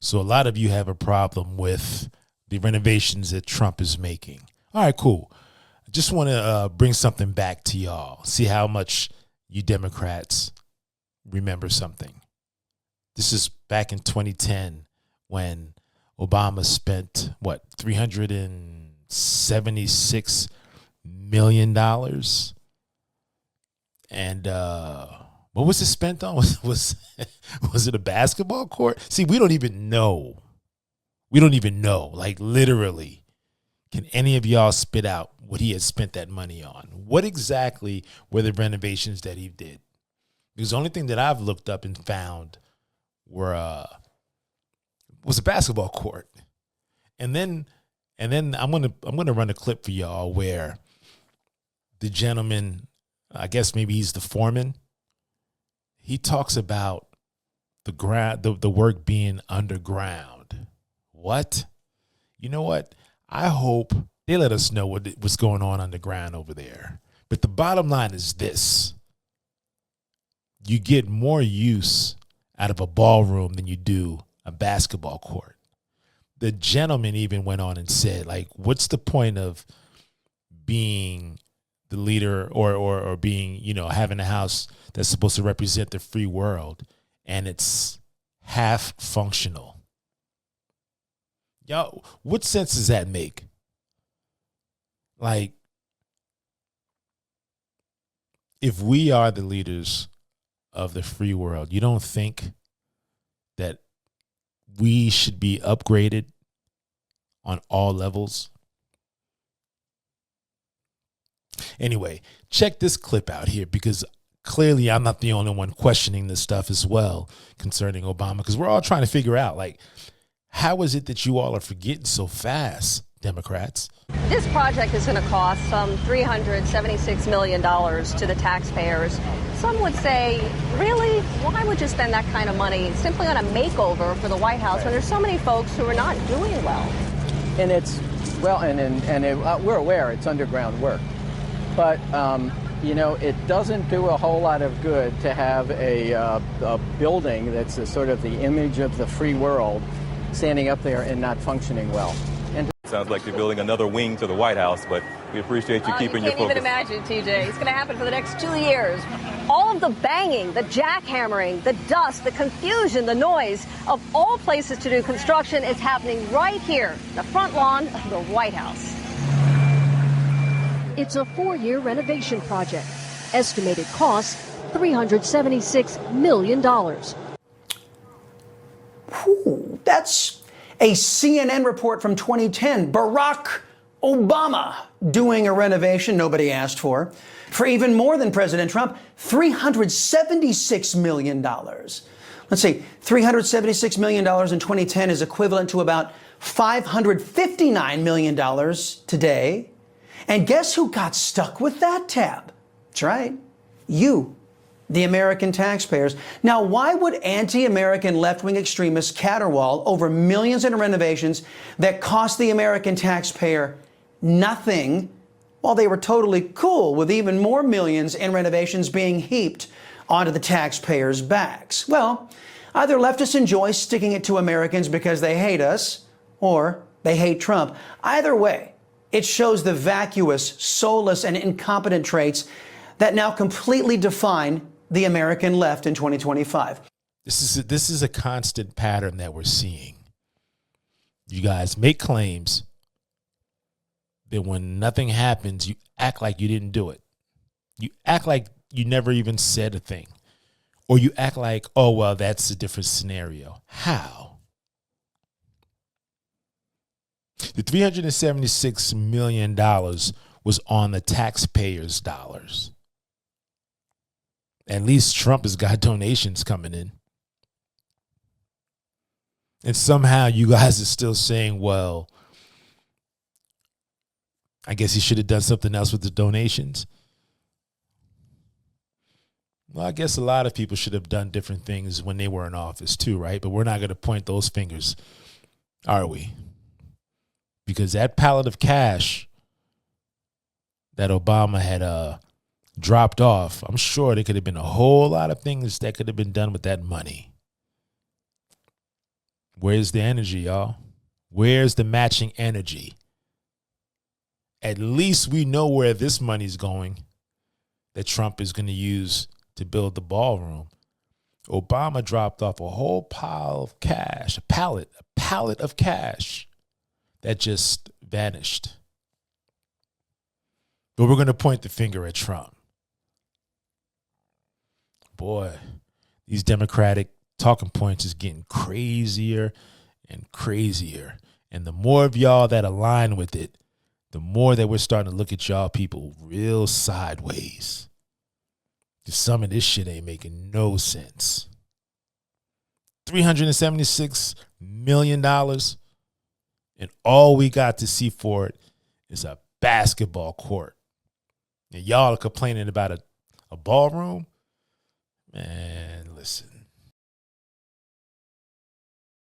So a lot of you have a problem with the renovations that Trump is making. All right, cool. I just want to bring something back to y'all. See how much you Democrats remember something. This is back in 2010 when Obama spent, $376 million? And what was it spent on? Was it a basketball court? See, we don't even know. Like, literally, can any of y'all spit out what he had spent that money on? What exactly were the renovations that he did? Because the only thing that I've looked up and found was a basketball court. And then I'm gonna run a clip for y'all where the gentleman, I guess maybe he's the foreman, he talks about the work being underground. What? You know what? I hope they let us know what's going on underground over there. But the bottom line is this. You get more use out of a ballroom than you do a basketball court. The gentleman even went on and said, like, what's the point of being the leader or being, having a house that's supposed to represent the free world and it's half functional? Y'all, what sense does that make? Like, if we are the leaders of the free world, you don't think that we should be upgraded on all levels? Anyway, check this clip out here, because clearly I'm not the only one questioning this stuff as well concerning Obama, because we're all trying to figure out, like, how is it that you all are forgetting so fast, Democrats? This project is going to cost some $376 million to the taxpayers. Some would say, really? Why would you spend that kind of money simply on a makeover for the White House when there's so many folks who are not doing well? And it's, well, we're aware it's underground work. But, it doesn't do a whole lot of good to have a building that's sort of the image of the free world standing up there and not functioning well. Sounds like you're building another wing to the White House, but we appreciate you keeping your focus. You can't even imagine, TJ. It's going to happen for the next 2 years. All of the banging, the jackhammering, the dust, the confusion, the noise of all places to do construction is happening right here, the front lawn of the White House. It's a 4-year renovation project. Estimated cost, $376 million. Whew, that's a CNN report from 2010. Barack Obama doing a renovation nobody asked for even more than President Trump, $376 million. Let's see, $376 million in 2010 is equivalent to about $559 million today. And guess who got stuck with that tab? That's right, you, the American taxpayers. Now, why would anti-American left-wing extremists caterwaul over millions in renovations that cost the American taxpayer nothing, while they were totally cool with even more millions in renovations being heaped onto the taxpayers' backs? Well, either leftists enjoy sticking it to Americans because they hate us, or they hate Trump. Either way, it shows the vacuous, soulless, and incompetent traits that now completely define the American left in 2025. This is a constant pattern that we're seeing. You guys make claims that when nothing happens, you act like you didn't do it. You act like you never even said a thing. Or you act like, oh, well, that's a different scenario. How? The $376 million was on the taxpayers' dollars. At least Trump has got donations coming in. And somehow you guys are still saying, well, I guess he should have done something else with the donations. Well, I guess a lot of people should have done different things when they were in office too, right? But we're not going to point those fingers, are we? Because that pallet of cash that Obama had dropped off, I'm sure there could have been a whole lot of things that could have been done with that money. Where's the energy, y'all? Where's the matching energy? At least we know where this money's going that Trump is going to use to build the ballroom. Obama dropped off a whole pile of cash, a pallet of cash that just vanished. But we're going to point the finger at Trump. Boy, these Democratic talking points is getting crazier and crazier. And the more of y'all that align with it, the more that we're starting to look at y'all people real sideways. Because some of this shit ain't making no sense. $376 million, and all we got to see for it is a basketball court. And y'all are complaining about a ballroom? Man, listen.